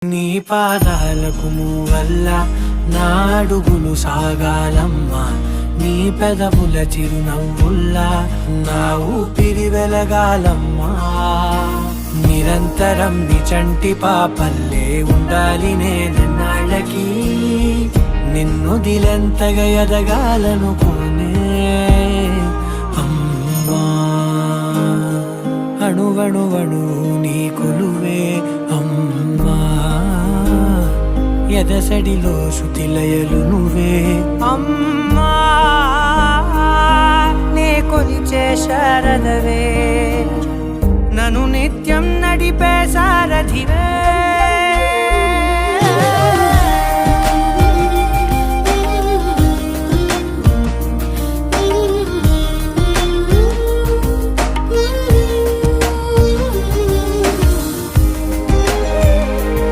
నీ పాదాలకు మూవల్ల నా అడుగులు సాగాలమ్మా, నీ పెదవుల చిరునవ్వుల్లా నా ఊపిరి వెలగాలమ్మా. నిరంతరం నీ చంటి పాపల్లే ఉండాలి నేనన్నాళ్ళకి, నిన్ను దిలెంతగా ఎదగాలనుకోనే అమ్మా. అణువణువణు నీ కొలువే అమ్మా, ఎదసడిలో శృతిలయలు నువ్వే అమ్మా. నే కొలిచే శారదవే, నన్ను నిత్యం నడిపే సారథివే.